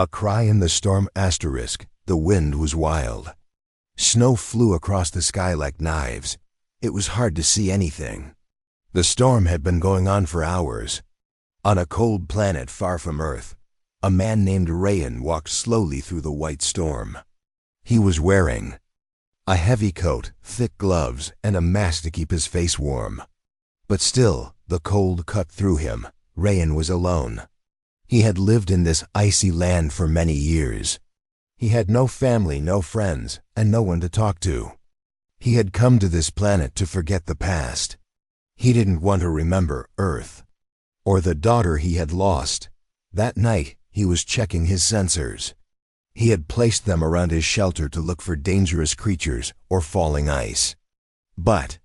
A cry in the storm asterisk. The wind was wild. Snow flew across the sky like knives. It was hard to see anything. The storm had been going on for hours. On a cold planet far from Earth, a man named Rayan walked slowly through the white storm. He was wearing a heavy coat, thick gloves, and a mask to keep his face warm. But still, the cold cut through him. Rayan was alone. He had lived in this icy land for many years. He had no family, no friends, and no one to talk to. He had come to this planet to forget the past. He didn't want to remember Earth, or the daughter he had lost. That night, he was checking his sensors. He had placed them around his shelter to look for dangerous creatures or falling ice. But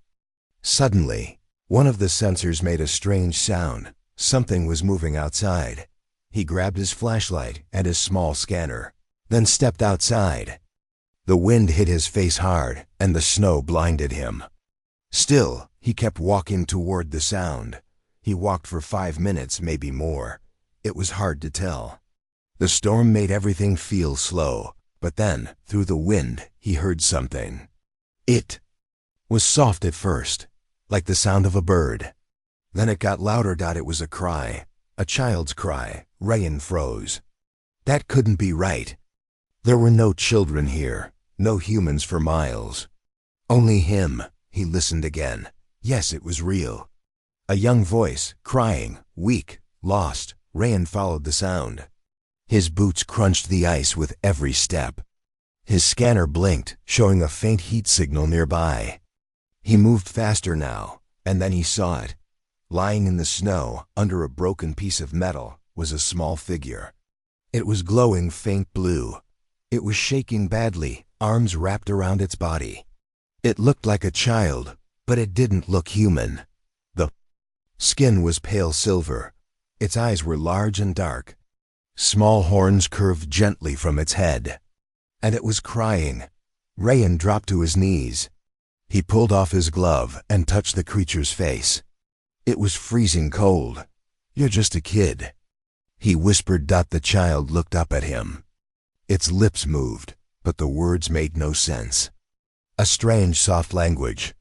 suddenly, one of the sensors made a strange sound. Something was moving outside. He grabbed his flashlight and his small scanner, then stepped outside. The wind hit his face hard, and the snow blinded him. Still, he kept walking toward the sound. He walked for 5 minutes, maybe more. It was hard to tell. The storm made everything feel slow, but then, through the wind, he heard something. It was soft at first, like the sound of a bird. Then it got louder. It was a cry, a child's cry. Rayan froze. That couldn't be right. There were no children here, no humans for miles. Only him. He listened again. Yes, it was real. A young voice, crying, weak, lost. Rayan followed the sound. His boots crunched the ice with every step. His scanner blinked, showing a faint heat signal nearby. He moved faster now, and then he saw it. Lying in the snow, under a broken piece of metal, was a small figure. It was glowing faint blue. It was shaking badly, arms wrapped around its body. It looked like a child, but it didn't look human. The skin was pale silver. Its eyes were large and dark. Small horns curved gently from its head. And it was crying. Rayan dropped to his knees. He pulled off his glove and touched the creature's face. It was freezing cold. "You're just a kid," he whispered. The child looked up at him. Its lips moved, but the words made no sense. A strange, soft language.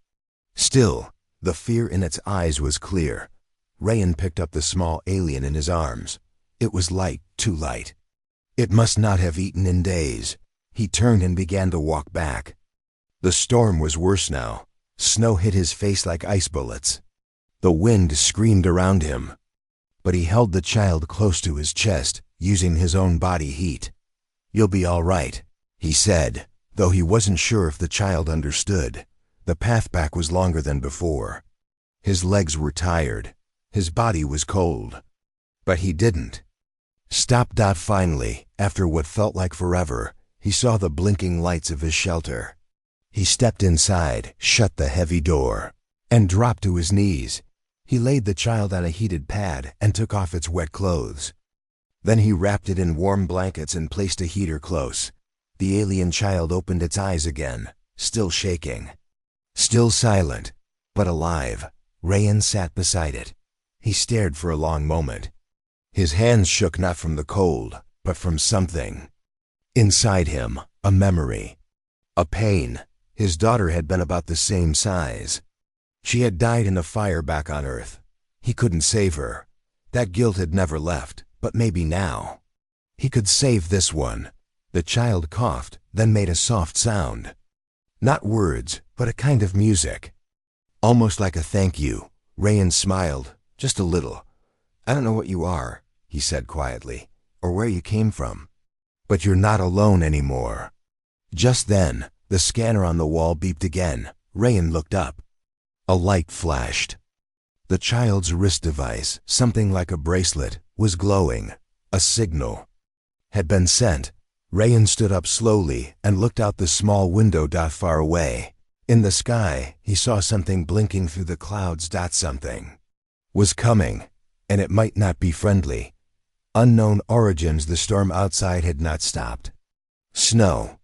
Still, the fear in its eyes was clear. Rayan picked up the small alien in his arms. It was light, too light. It must not have eaten in days. He turned and began to walk back. The storm was worse now. Snow hit his face like ice bullets. The wind screamed around him. But he held the child close to his chest, using his own body heat. "You'll be all right," he said, though he wasn't sure if the child understood. The path back was longer than before. His legs were tired. His body was cold. But he didn't stop. Finally, after what felt like forever, he saw the blinking lights of his shelter. He stepped inside, shut the heavy door, and dropped to his knees. He laid the child on a heated pad and took off its wet clothes. Then he wrapped it in warm blankets and placed a heater close. The alien child opened its eyes again, still shaking. Still silent, but alive. Rayan sat beside it. He stared for a long moment. His hands shook not from the cold, but from something. Inside him, a memory. A pain. His daughter had been about the same size. She had died in a fire back on Earth. He couldn't save her. That guilt had never left, but maybe now he could save this one. The child coughed, then made a soft sound. Not words, but a kind of music. Almost like a thank you. Rayan smiled, just a little. "I don't know what you are," he said quietly, "or where you came from. But you're not alone anymore." Just then, the scanner on the wall beeped again. Rayan looked up. A light flashed. The child's wrist device, something like a bracelet, was glowing. A signal had been sent. Rayan stood up slowly and looked out the small window. Far away, in the sky, he saw something blinking through the clouds. Something was coming, and it might not be friendly. Unknown origins. The storm outside had not stopped. Snow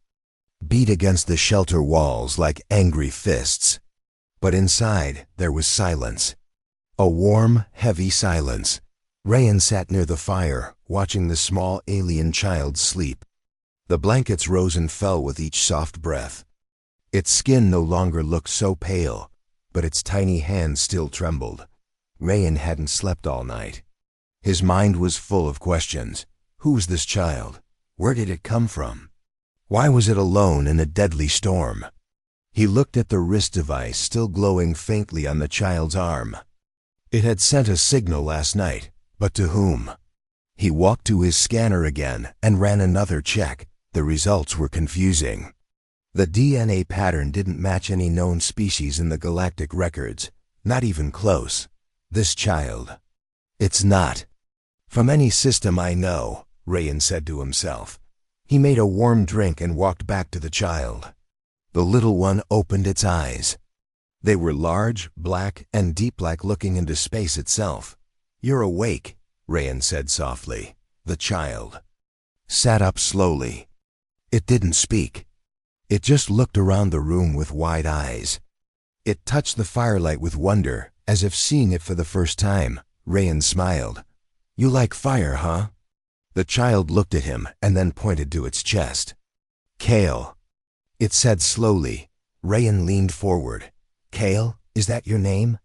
beat against the shelter walls like angry fists. But inside, there was silence. A warm, heavy silence. Rayan sat near the fire, watching the small alien child sleep. The blankets rose and fell with each soft breath. Its skin no longer looked so pale, but its tiny hands still trembled. Rayan hadn't slept all night. His mind was full of questions. Who was this child? Where did it come from? Why was it alone in a deadly storm? He looked at the wrist device still glowing faintly on the child's arm. It had sent a signal last night, but to whom? He walked to his scanner again and ran another check. The results were confusing. The DNA pattern didn't match any known species in the galactic records, not even close. This child. It's not from any system I know, Rayan said to himself. He made a warm drink and walked back to the child. The little one opened its eyes. They were large, black, and deep, like looking into space itself. You're awake, Rayan said softly. The child sat up slowly. It didn't speak. It just looked around the room with wide eyes. It touched the firelight with wonder, as if seeing it for the first time. Rayan smiled. You like fire, huh? The child looked at him and then pointed to its chest. Kale, it said slowly. Rayan leaned forward. Kale, is that your name?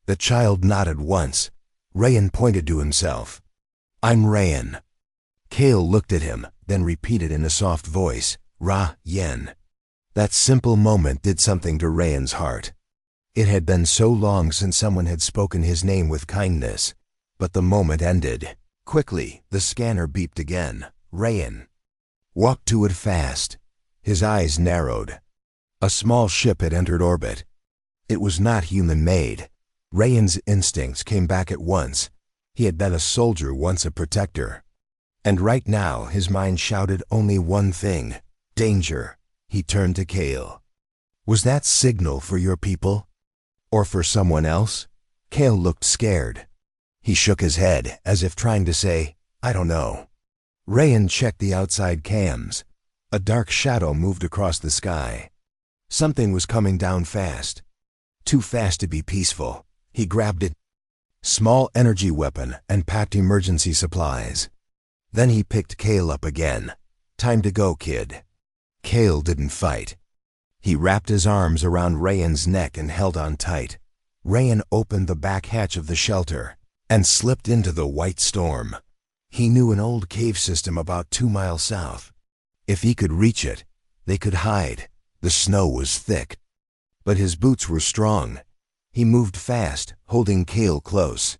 The child nodded once. Rayan pointed to himself. I'm Rayan. Kale looked at him, then repeated in a soft voice, Ra-yen. That simple moment did something to Rayan's heart. It had been so long since someone had spoken his name with kindness. But the moment ended. Quickly, the scanner beeped again. Rayan walked to it fast. His eyes narrowed. A small ship had entered orbit. It was not human-made. Rayan's instincts came back at once. He had been a soldier, once a protector. And right now, his mind shouted only one thing. Danger. He turned to Kale. Was that signal for your people? Or for someone else? Kale looked scared. He shook his head, as if trying to say, I don't know. Rayan checked the outside cams. A dark shadow moved across the sky. Something was coming down fast. Too fast to be peaceful. He grabbed it. Small energy weapon and packed emergency supplies. Then he picked Kale up again. Time to go, kid. Kale didn't fight. He wrapped his arms around Rayan's neck and held on tight. Rayan opened the back hatch of the shelter and slipped into the white storm. He knew an old cave system about 2 miles south. If he could reach it, they could hide. The snow was thick. But his boots were strong. He moved fast, holding Kale close.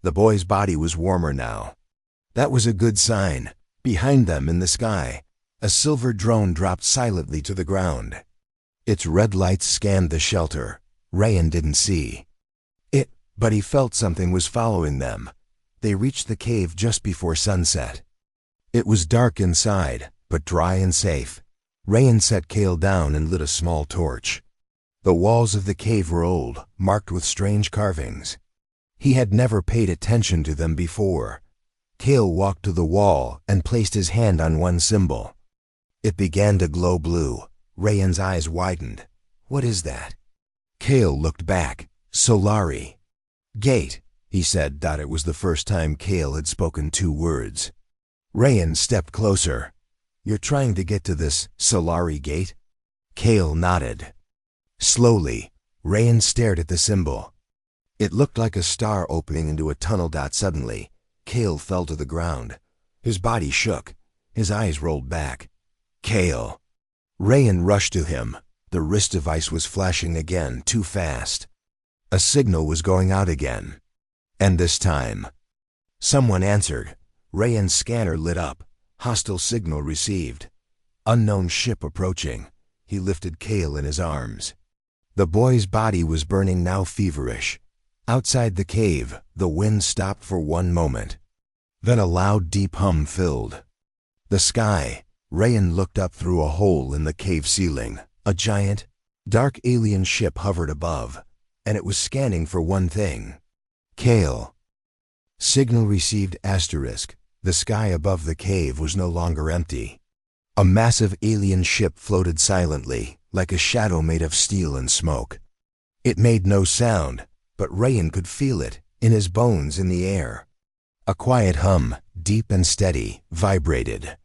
The boy's body was warmer now. That was a good sign. Behind them in the sky, a silver drone dropped silently to the ground. Its red lights scanned the shelter. Rayan didn't see it, but he felt something was following them. They reached the cave just before sunset. It was dark inside, but dry and safe. Rayan set Kale down and lit a small torch. The walls of the cave were old, marked with strange carvings. He had never paid attention to them before. Kale walked to the wall and placed his hand on one symbol. It began to glow blue. Rayan's eyes widened. What is that? Kale looked back. Solari. Gate, he said. It was the first time Kale had spoken 2 words. Rayan stepped closer. You're trying to get to this Solari gate? Kale nodded. Slowly, Rayan stared at the symbol. It looked like a star opening into a tunnel. Suddenly, Kale fell to the ground. His body shook. His eyes rolled back. Kale. Rayan rushed to him. The wrist device was flashing again, too fast. A signal was going out again. And this time, someone answered. Rayan's scanner lit up. Hostile signal received. Unknown ship approaching. He lifted Kale in his arms. The boy's body was burning now, feverish. Outside the cave, the wind stopped for one moment. Then a loud, deep hum filled the sky. Rayan looked up through a hole in the cave ceiling. A giant, dark alien ship hovered above, and it was scanning for one thing. Kale. Signal received. Asterisk. The sky above the cave was no longer empty. A massive alien ship floated silently, like a shadow made of steel and smoke. It made no sound, but Rayan could feel it, in his bones, in the air. A quiet hum, deep and steady, vibrated.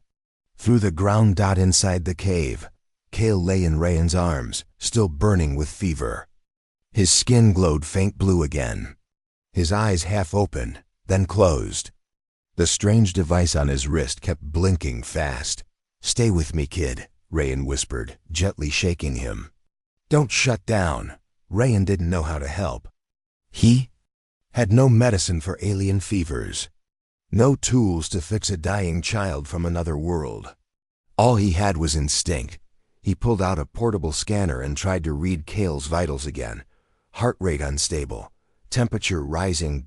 Through the ground dot inside the cave, Kale lay in Rayan's arms, still burning with fever. His skin glowed faint blue again. His eyes half open, then closed. The strange device on his wrist kept blinking fast. "Stay with me, kid," Rayan whispered, gently shaking him. "Don't shut down." Rayan didn't know how to help. He had no medicine for alien fevers, no tools to fix a dying child from another world. All he had was instinct. He pulled out a portable scanner and tried to read Kale's vitals again. Heart rate unstable, temperature rising,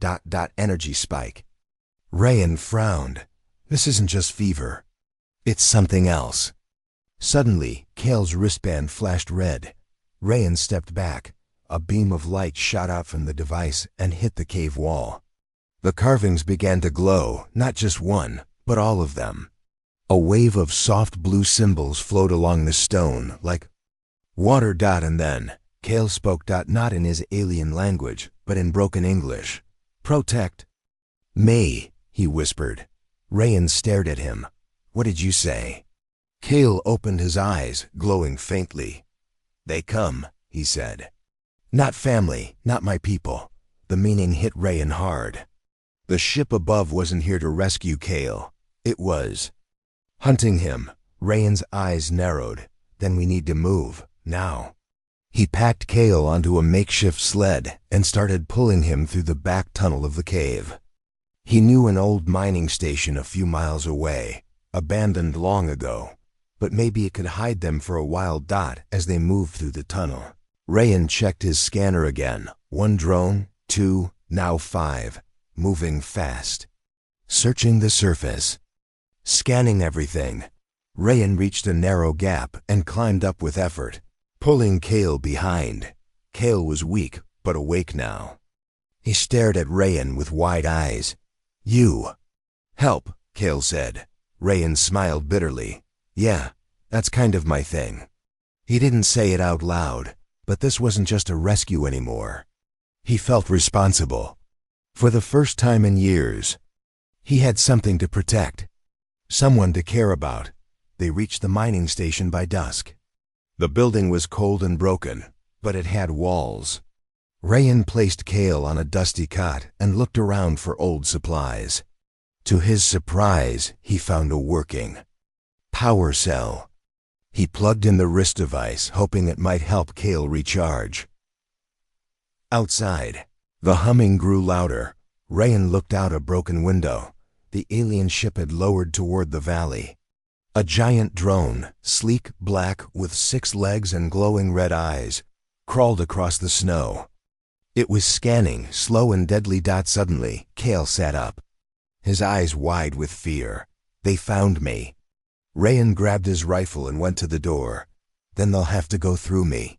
energy spike. Rayan frowned. This isn't just fever. It's something else. Suddenly, Kale's wristband flashed red. Rayan stepped back. A beam of light shot out from the device and hit the cave wall. The carvings began to glow, not just one, but all of them. A wave of soft blue symbols flowed along the stone, like water. And then, Kale spoke not in his alien language, but in broken English. "Protect me," he whispered. Rayan stared at him. "What did you say?" Kale opened his eyes, glowing faintly. "They come," he said. "Not family, not my people." The meaning hit Rayan hard. The ship above wasn't here to rescue Kale. It was hunting him. Rayan's eyes narrowed. "Then we need to move, now." He packed Kale onto a makeshift sled and started pulling him through the back tunnel of the cave. He knew an old mining station a few miles away, abandoned long ago, but maybe it could hide them for a while. As they moved through the tunnel, Rayan checked his scanner again. 1 drone, 2, now 5, moving fast. Searching the surface, scanning everything. Rayan reached a narrow gap and climbed up with effort, pulling Kale behind. Kale was weak, but awake now. He stared at Rayan with wide eyes. "You help," Kale said. Rayan smiled bitterly. "Yeah, that's kind of my thing." He didn't say it out loud, but this wasn't just a rescue anymore. He felt responsible. For the first time in years, he had something to protect, someone to care about. They reached the mining station by dusk. The building was cold and broken, but it had walls. Rayan placed Kale on a dusty cot and looked around for old supplies. To his surprise, he found a working power cell. He plugged in the wrist device, hoping it might help Kale recharge. Outside, the humming grew louder. Rayan looked out a broken window. The alien ship had lowered toward the valley. A giant drone, sleek black with 6 legs and glowing red eyes, crawled across the snow. It was scanning, slow and deadly. Suddenly, Kale sat up, his eyes wide with fear. "They found me." Rayan grabbed his rifle and went to the door. "Then they'll have to go through me."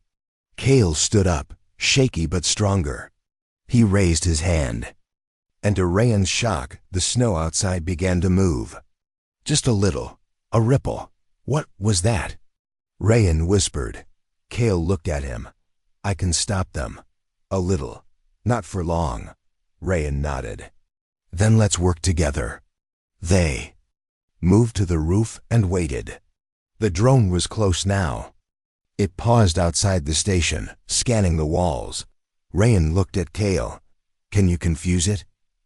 Kale stood up, shaky but stronger. He raised his hand, and to Rayan's shock, the snow outside began to move. Just a little, a ripple. "What was that?" Rayan whispered. Kale looked at him. "I can stop them. A little. Not for long." Rayan nodded. "Then let's work together." They moved to the roof and waited. The drone was close now. It paused outside the station, scanning the walls. Rayan looked at Kale. "Can you confuse it?"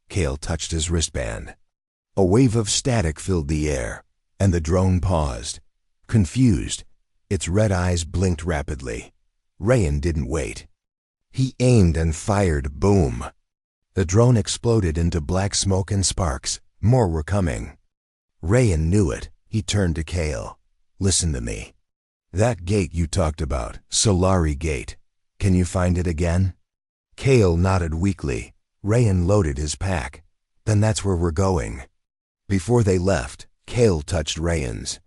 Kale touched his wristband. A wave of static filled the air, and the drone paused. Confused, its red eyes blinked rapidly. Rayan didn't wait. He aimed and fired. Boom! The drone exploded into black smoke and sparks. More were coming. Rayan knew it. He turned to Kale. "Listen to me. That gate you talked about, Solari Gate. Can you find it again?" Kale nodded weakly. Rayan loaded his pack. "Then that's where we're going." Before they left, Kale touched Rayan's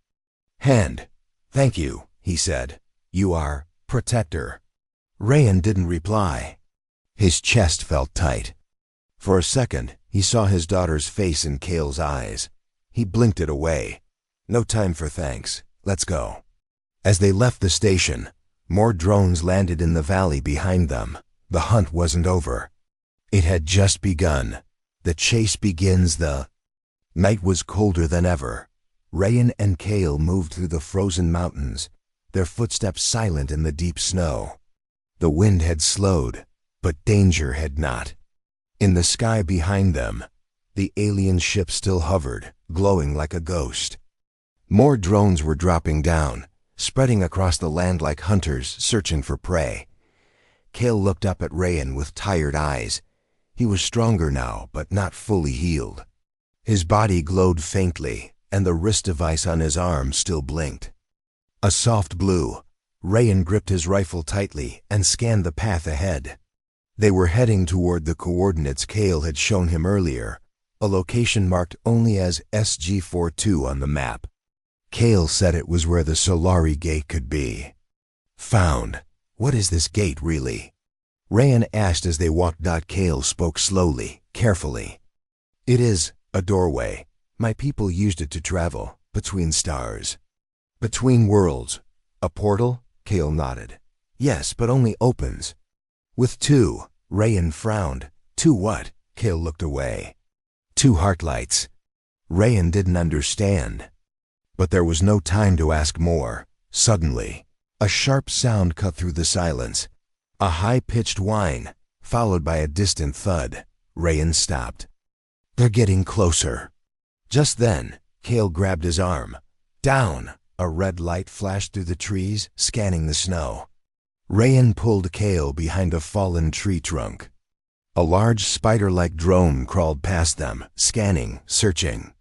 hand. "Thank you," he said. "You are protector." Rayan didn't reply. His chest felt tight. For a second, he saw his daughter's face in Kale's eyes. He blinked it away. "No time for thanks. Let's go." As they left the station, more drones landed in the valley behind them. The hunt wasn't over. It had just begun. The chase begins. The night was colder than ever. Rayan and Kale moved through the frozen mountains, their footsteps silent in the deep snow. The wind had slowed, but danger had not. In the sky behind them, the alien ship still hovered, glowing like a ghost. More drones were dropping down, spreading across the land like hunters searching for prey. Kale looked up at Rayan with tired eyes. He was stronger now, but not fully healed. His body glowed faintly, and the wrist device on his arm still blinked. A soft blue. Rayan gripped his rifle tightly and scanned the path ahead. They were heading toward the coordinates Kale had shown him earlier, a location marked only as SG-42 on the map. Kale said it was where the Solari gate could be. Found. What is this gate really? Rayan asked as they walked. Kale spoke slowly, carefully. It is a doorway. My people used it to travel between stars. Between worlds. A portal? Kale nodded. Yes, but only opens. With two. Rayan frowned. Two what? Kale looked away. Two heartlights. Rayan didn't understand. But there was no time to ask more. Suddenly, a sharp sound cut through the silence. A high-pitched whine, followed by a distant thud. Rayan stopped. They're getting closer. Just then, Kale grabbed his arm. Down! A red light flashed through the trees, scanning the snow. Rayan pulled Kale behind a fallen tree trunk. A large spider-like drone crawled past them, scanning, searching.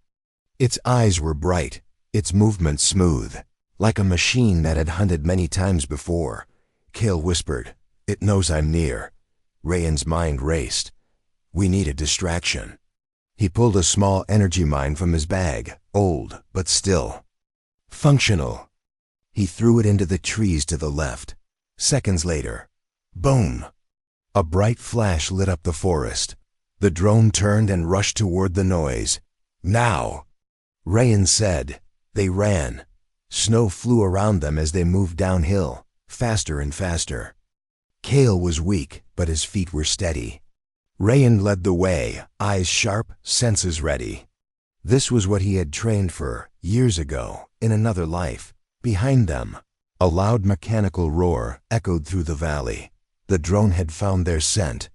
Its eyes were bright, its movements smooth, like a machine that had hunted many times before. Kale whispered, "It knows I'm near." Rayan's mind raced. We need a distraction. He pulled a small energy mine from his bag, old, but still functional. He threw it into the trees to the left. Seconds later, boom! A bright flash lit up the forest. The drone turned and rushed toward the noise. Now! Rayan said. They ran. Snow flew around them as they moved downhill, faster and faster. Kale was weak, but his feet were steady. Rayan led the way, eyes sharp, senses ready. This was what he had trained for years ago, in another life. Behind them, a loud mechanical roar echoed through the valley. The drone had found their scent.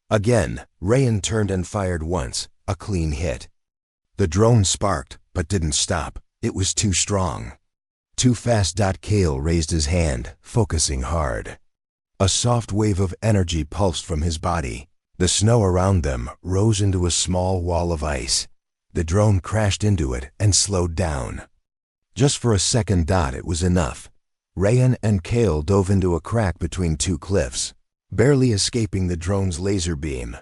Again, Rayan turned and fired once, a clean hit. The drone sparked, but didn't stop. It was too strong. Too fast. Kale raised his hand, focusing hard. A soft wave of energy pulsed from his body. The snow around them rose into a small wall of ice. The drone crashed into it and slowed down. Just for a second. It was enough. Rayan and Kale dove into a crack between two cliffs, barely escaping the drone's laser beam.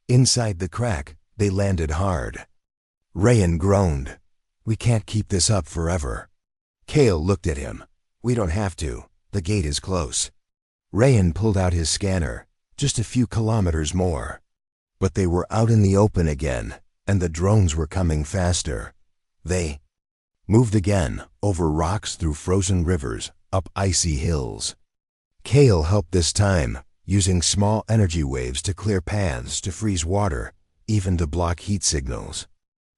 Inside the crack, they landed hard. Rayan groaned. We can't keep this up forever. Kale looked at him. We don't have to. The gate is close. Rayan pulled out his scanner. Just a few kilometers more. But they were out in the open again, and the drones were coming faster. They moved again, over rocks, through frozen rivers, up icy hills. Kale helped this time, using small energy waves to clear paths, to freeze water, even to block heat signals.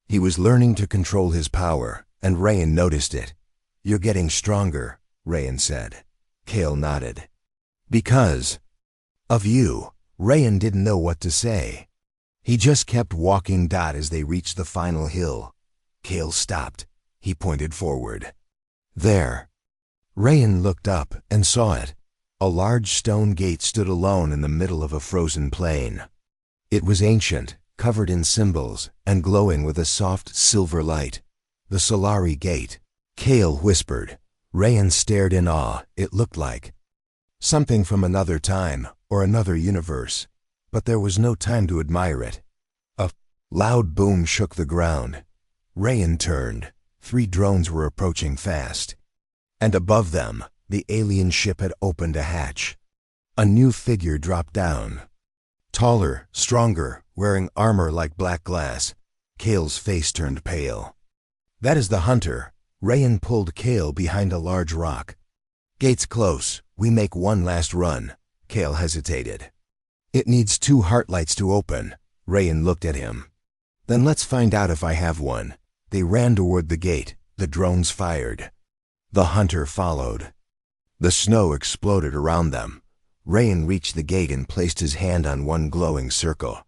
He was learning to control his power, and Rayan noticed it. You're getting stronger, Rayan said. Kale nodded. Because of you. Rayan didn't know what to say. He just kept walking. As they reached the final hill, Kale stopped. He pointed forward. There. Rayan looked up and saw it. A large stone gate stood alone in the middle of a frozen plain. It was ancient, covered in symbols, and glowing with a soft silver light. The Solari gate. Kale whispered. Rayan stared in awe. It looked like something from another time or another universe, but there was no time to admire it. A loud boom shook the ground. Rayan turned. 3 drones were approaching fast. And above them, the alien ship had opened a hatch. A new figure dropped down. Taller, stronger, wearing armor like black glass. Kale's face turned pale. That is the hunter. Rayan pulled Kale behind a large rock. Gate's close. We make one last run. Kale hesitated. It needs 2 heartlights to open. Rayan looked at him. Then let's find out if I have one. They ran toward the gate. The drones fired. The hunter followed. The snow exploded around them. Rayan reached the gate and placed his hand on one glowing circle.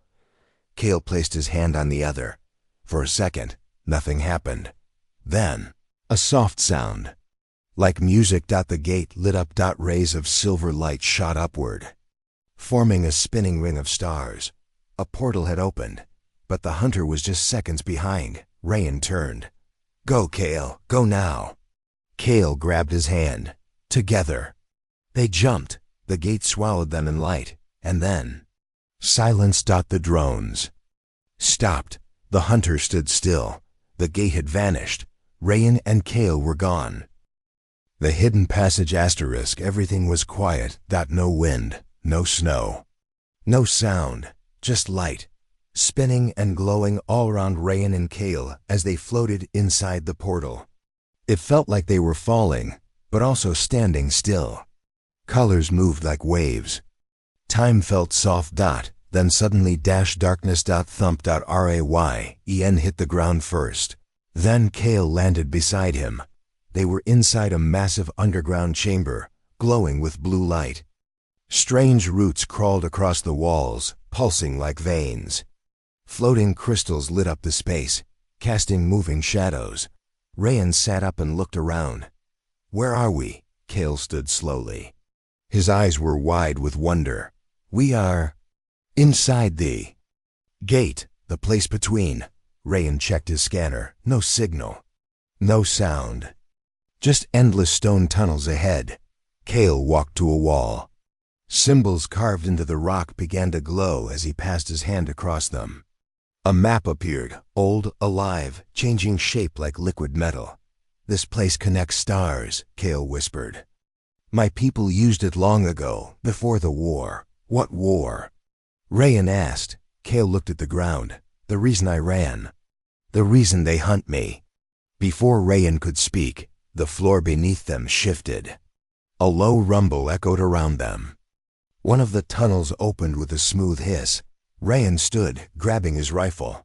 Cale placed his hand on the other. For a second, nothing happened. Then, a soft sound. Like music. The gate lit up. Rays of silver light shot upward, forming a spinning ring of stars. A portal had opened, but the hunter was just seconds behind. Rayan turned. Go, Cale, go now. Cale grabbed his hand. Together. They jumped. The gate swallowed them in light, and then silence. The drones stopped. The hunter stood still. The gate had vanished. Rayan and Cale were gone. The hidden passage. Everything was quiet. No wind, no snow, no sound, just light, spinning and glowing all around Rayan and Cale as they floated inside the portal. It felt like they were falling, but also standing still. Colors moved like waves. Time felt soft. Then suddenly darkness. Thump. Rayan hit the ground first. Then Cale landed beside him. They were inside a massive underground chamber, glowing with blue light. Strange roots crawled across the walls, pulsing like veins. Floating crystals lit up the space, casting moving shadows. Rayan sat up and looked around. Where are we? Cale stood slowly. His eyes were wide with wonder. We are inside the gate, the place between. Rayan checked his scanner. No signal. No sound. Just endless stone tunnels ahead. Cale walked to a wall. Symbols carved into the rock began to glow as he passed his hand across them. A map appeared, old, alive, changing shape like liquid metal. This place connects stars, Cale whispered. My people used it long ago, before the war. What war? Rayan asked. Cale looked at the ground. The reason I ran. The reason they hunt me. Before Rayan could speak, the floor beneath them shifted. A low rumble echoed around them. One of the tunnels opened with a smooth hiss. Rayan stood, grabbing his rifle.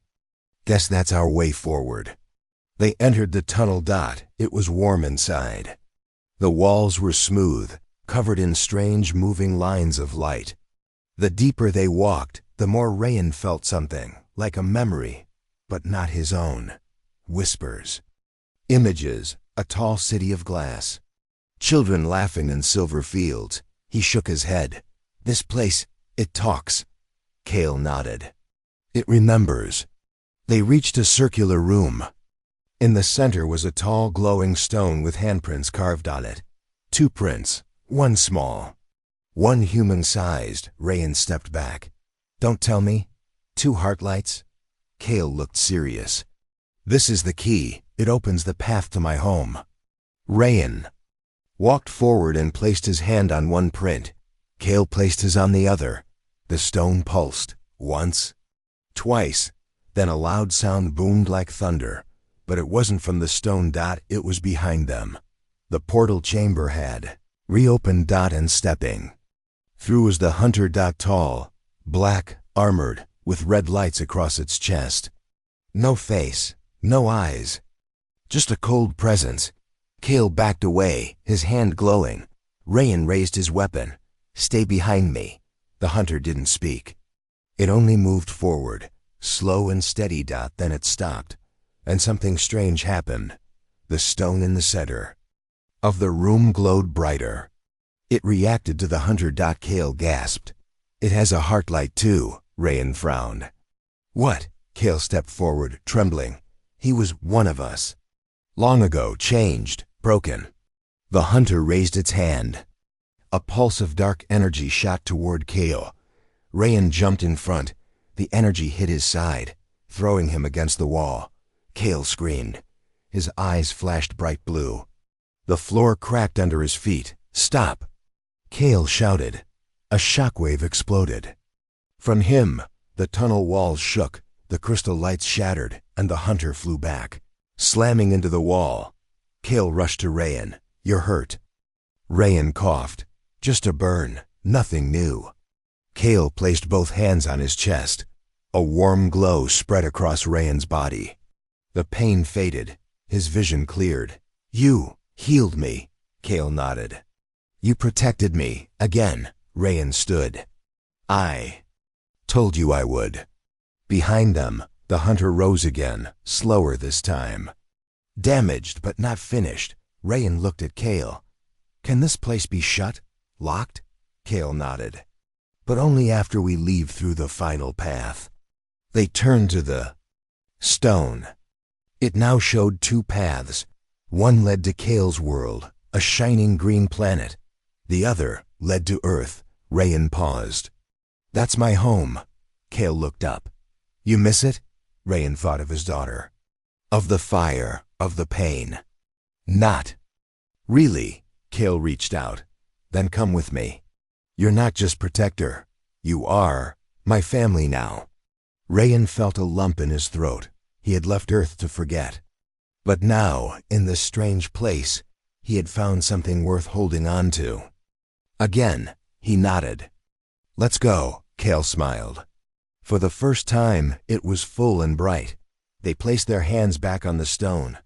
Guess that's our way forward. They entered the tunnel. It was warm inside. The walls were smooth, covered in strange moving lines of light. The deeper they walked, the more Rayan felt something, like a memory, but not his own. Whispers. Images, a tall city of glass. Children laughing in silver fields. He shook his head. This place, it talks. Cale nodded. It remembers. They reached a circular room. In the center was a tall glowing stone with handprints carved on it. 2 prints, one small, one human-sized. Rayan stepped back. Don't tell me. 2 heart lights? Cale looked serious. This is the key. It opens the path to my home. Rayan walked forward and placed his hand on one print. Cale placed his on the other. The stone pulsed. Once. Twice. Then a loud sound boomed like thunder. But it wasn't from the stone. It was behind them. The portal chamber had reopened. And stepping through was the hunter. Tall, black, armored, with red lights across its chest. No face, no eyes. Just a cold presence. Cale backed away, his hand glowing. Rayan raised his weapon. Stay behind me. The hunter didn't speak. It only moved forward, slow and steady. Then it stopped, and something strange happened. The stone in the center of the room glowed brighter. It reacted to the hunter. Cale gasped. It has a heart light too. Rayan frowned. What? Cale stepped forward, trembling. He was one of us. Long ago, changed, broken. The hunter raised its hand. A pulse of dark energy shot toward Cale. Rayan jumped in front. The energy hit his side, throwing him against the wall. Cale screamed. His eyes flashed bright blue. The floor cracked under his feet. Stop! Cale shouted. A shockwave exploded. From him, the tunnel walls shook, the crystal lights shattered, and the hunter flew back, slamming into the wall. Cale rushed to Rayan. You're hurt. Rayan coughed. Just a burn, nothing new. Cale placed both hands on his chest. A warm glow spread across Rayan's body. The pain faded. His vision cleared. You healed me, Kale nodded. You protected me, again, Rayan stood. I told you I would. Behind them, the hunter rose again, slower this time. Damaged but not finished, Rayan looked at Kale. Can this place be shut? Locked? Kale nodded. But only after we leave through the final path. They turned to the stone. It now showed two paths. One led to Kale's world, a shining green planet. The other led to Earth. Rayan paused. That's my home. Kale looked up. You miss it? Rayan thought of his daughter. Of the fire, of the pain. Not. Really? Kale reached out. Then come with me. You're not just protector. You are my family now. Rayan felt a lump in his throat. He had left Earth to forget. But now, in this strange place, he had found something worth holding on to. Again, he nodded. Let's go, Kale smiled. For the first time, it was full and bright. They placed their hands back on the stone.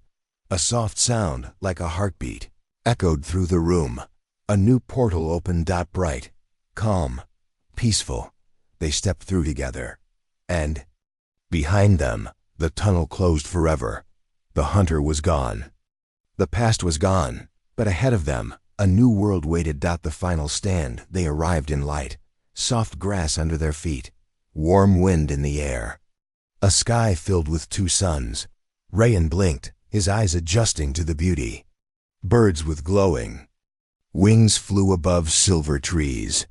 A soft sound, like a heartbeat, echoed through the room. A new portal opened bright, calm, peaceful. They stepped through together. And behind them, the tunnel closed forever. The hunter was gone. The past was gone, but ahead of them, a new world waited. The final stand, they arrived in light. Soft grass under their feet. Warm wind in the air. A sky filled with two suns. Rayan blinked, his eyes adjusting to the beauty. Birds with glowing wings flew above silver trees.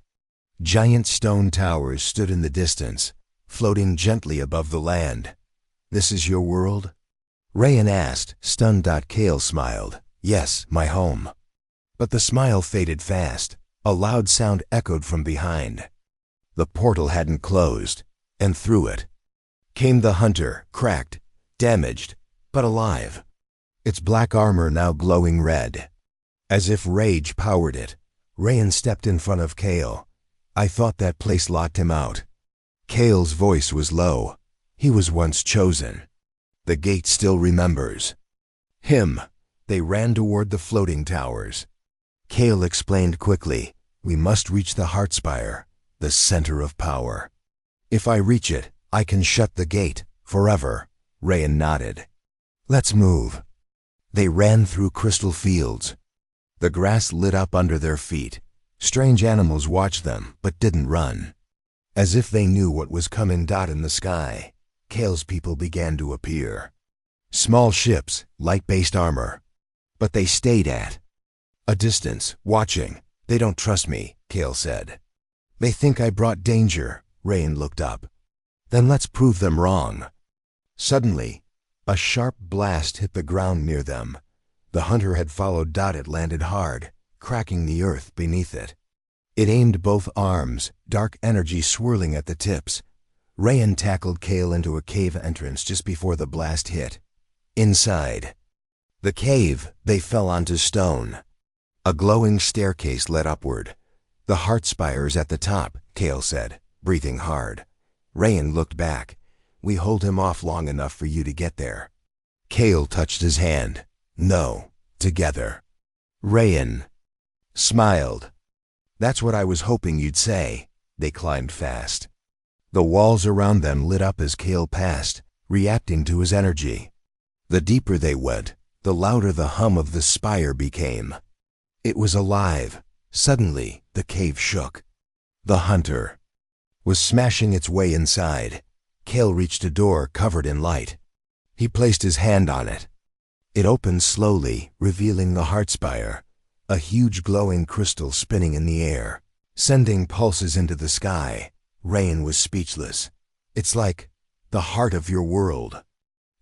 Giant stone towers stood in the distance, floating gently above the land. This is your world? Rayan asked, stunned. Kale smiled. Yes, my home. But the smile faded fast. A loud sound echoed from behind. The portal hadn't closed, and through it came the hunter, cracked, damaged, but alive. Its black armor now glowing red. As if rage powered it, Rayan stepped in front of Kale. I thought that place locked him out. Kale's voice was low. He was once chosen. The gate still remembers him. They ran toward the floating towers. Kale explained quickly, we must reach the Heartspire, the center of power. If I reach it, I can shut the gate, forever. Rayan nodded. Let's move. They ran through crystal fields. The grass lit up under their feet. Strange animals watched them, but didn't run. As if they knew what was coming. In the sky, Kale's people began to appear. Small ships, light-based armor. But they stayed at a distance, watching. They don't trust me, Kale said. They think I brought danger. Rayan looked up. Then let's prove them wrong. Suddenly, a sharp blast hit the ground near them. The hunter had followed. It landed hard, cracking the earth beneath it. It aimed both arms, dark energy swirling at the tips. Rayan tackled Kale into a cave entrance just before the blast hit. Inside the cave, they fell onto stone. A glowing staircase led upward. The Heartspire's at the top, Kale said, breathing hard. Rayan looked back. We hold him off long enough for you to get there. Kale touched his hand. No, together. Rayan smiled. That's what I was hoping you'd say. They climbed fast. The walls around them lit up as Kale passed, reacting to his energy. The deeper they went, the louder the hum of the spire became. It was alive. Suddenly, the cave shook. The hunter was smashing its way inside. Kale reached a door covered in light. He placed his hand on it. It opened slowly, revealing the Heartspire, a huge glowing crystal spinning in the air, sending pulses into the sky. Rayan was speechless. It's like the heart of your world.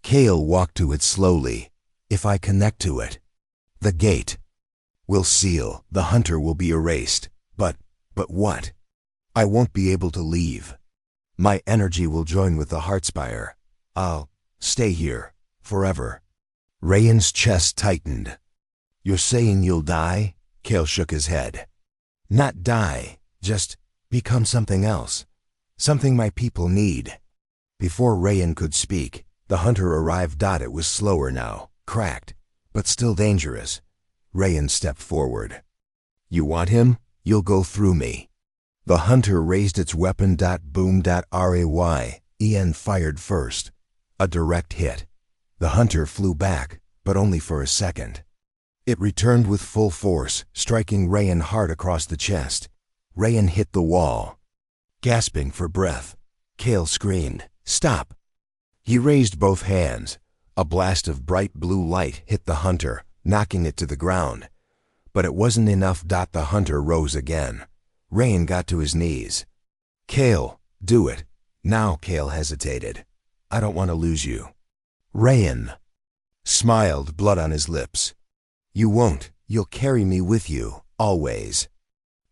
Kale walked to it slowly. If I connect to it, the gate will seal. The hunter will be erased. But what? I won't be able to leave. My energy will join with the Heartspire. I'll stay here forever. Rayan's chest tightened. You're saying you'll die? Kale shook his head. Not die, just become something else. Something my people need. Before Rayan could speak, the hunter arrived. It was slower now, cracked, but still dangerous. Rayan stepped forward. You want him? You'll go through me. The hunter raised its weapon. Boom. Rayan fired first. A direct hit. The hunter flew back, but only for a second. It returned with full force, striking Rayan hard across the chest. Rayan hit the wall. Gasping for breath, Kale screamed, "Stop!" He raised both hands. A blast of bright blue light hit the hunter, knocking it to the ground. But it wasn't enough. The hunter rose again. Rayan got to his knees. "Kale, do it." Now Kale hesitated. "I don't want to lose you." Rayan smiled, blood on his lips. "You won't. You'll carry me with you, always."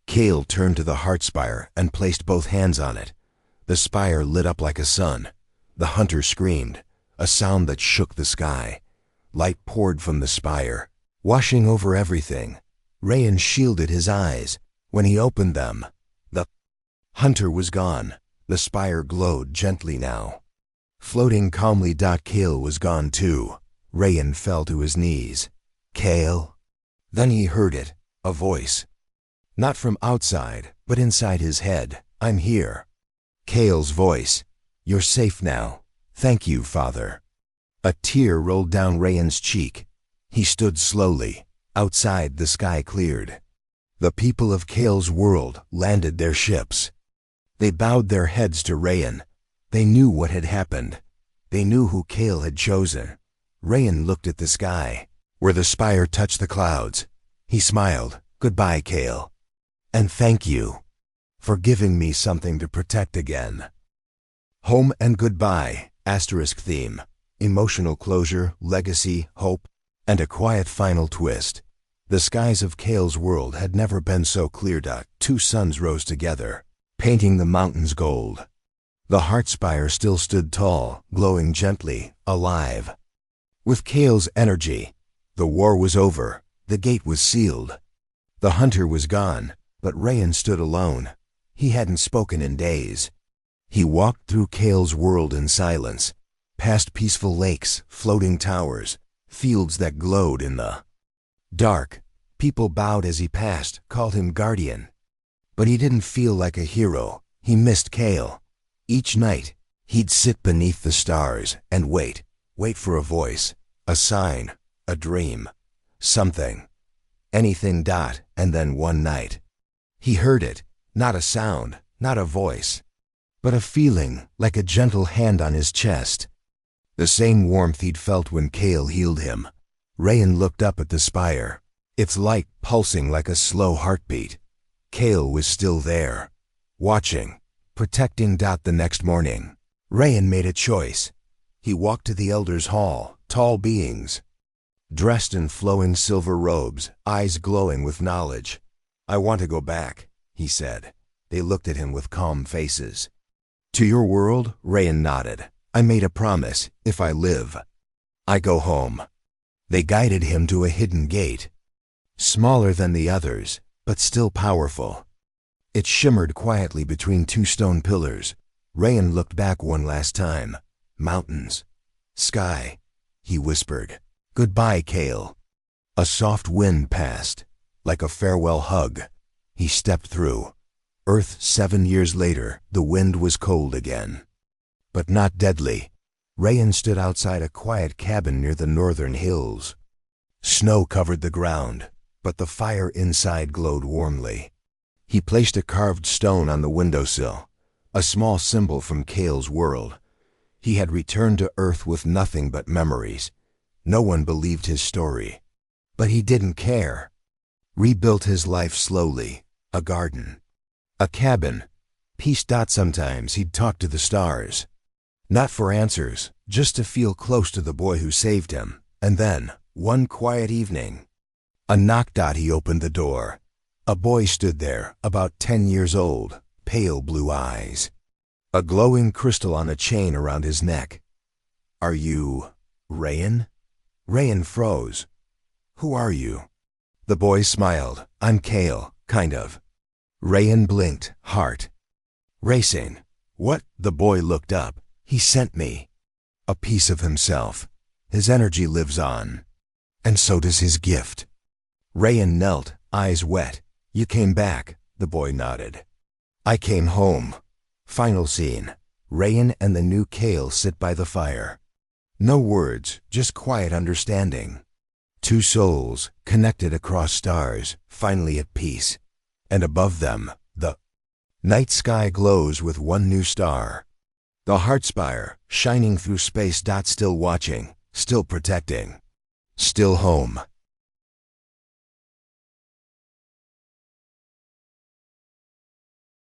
Kale turned to the heart spire and placed both hands on it. The spire lit up like a sun. The hunter screamed, a sound that shook the sky. Light poured from the spire, washing over everything. Rayan shielded his eyes. When he opened them, the hunter was gone. The spire glowed gently now, floating calmly. Kale was gone too. Rayan fell to his knees. "Kale?" Then he heard it, a voice. Not from outside, but inside his head. "I'm here." Kale's voice. "You're safe now. Thank you, Father." A tear rolled down Rayan's cheek. He stood slowly. Outside, the sky cleared. The people of Kale's world landed their ships. They bowed their heads to Rayan. They knew what had happened. They knew who Kale had chosen. Rayan looked at the sky, where the spire touched the clouds. He smiled. "Goodbye, Kale. And thank you for giving me something to protect again." Home and goodbye, asterisk theme, emotional closure, legacy, hope, and a quiet final twist. The skies of Kale's world had never been so clear. Two suns rose together, painting the mountains gold. The heart spire still stood tall, glowing gently, alive. With Kale's energy, the war was over. The gate was sealed. The hunter was gone, but Rayan stood alone. He hadn't spoken in days. He walked through Kale's world in silence, past peaceful lakes, floating towers, fields that glowed in the dark. People bowed as he passed, called him guardian. But he didn't feel like a hero. He missed Kale. Each night, he'd sit beneath the stars and wait for a voice, a sign, a dream, something, anything. And then one night, he heard it, not a sound, not a voice, but a feeling, like a gentle hand on his chest. The same warmth he'd felt when Kale healed him. Rayan looked up at the spire, its light pulsing like a slow heartbeat. Kale was still there, watching, protecting. The next morning, Rayan made a choice. He walked to the elders' hall, tall beings, dressed in flowing silver robes, eyes glowing with knowledge. "I want to go back," he said. They looked at him with calm faces. "To your world?" Rayan nodded. "I made a promise. If I live, I go home." They guided him to a hidden gate, smaller than the others, but still powerful. It shimmered quietly between two stone pillars. Rayan looked back one last time. Mountains, sky. He whispered, "Goodbye, Kale." A soft wind passed, like a farewell hug. He stepped through. Earth 7 years later, the wind was cold again, but not deadly. Rayan stood outside a quiet cabin near the northern hills. Snow covered the ground, but the fire inside glowed warmly. He placed a carved stone on the windowsill, a small symbol from Kale's world. He had returned to Earth with nothing but memories. No one believed his story, but he didn't care. Rebuilt his life slowly, a garden, a cabin, peace. Sometimes he'd talk to the stars. Not for answers, just to feel close to the boy who saved him. And then, one quiet evening, a knock. He opened the door. A boy stood there, about 10 years old, pale blue eyes, a glowing crystal on a chain around his neck. "Are you Rayan?" Rayan froze. "Who are you?" The boy smiled. "I'm Kale, kind of." Rayan blinked, heart racing. "What?" The boy looked up. He sent me a piece of himself. His energy lives on. And so does his gift. Rayan knelt, eyes wet. You came back, the boy nodded. I came home. Final scene. Rayan and the new Kale sit by the fire. No words, just quiet understanding. Two souls, connected across stars, finally at peace. And above them, the night sky glows with one new star. The Heartspire, shining through space. Still watching, still protecting. Still home.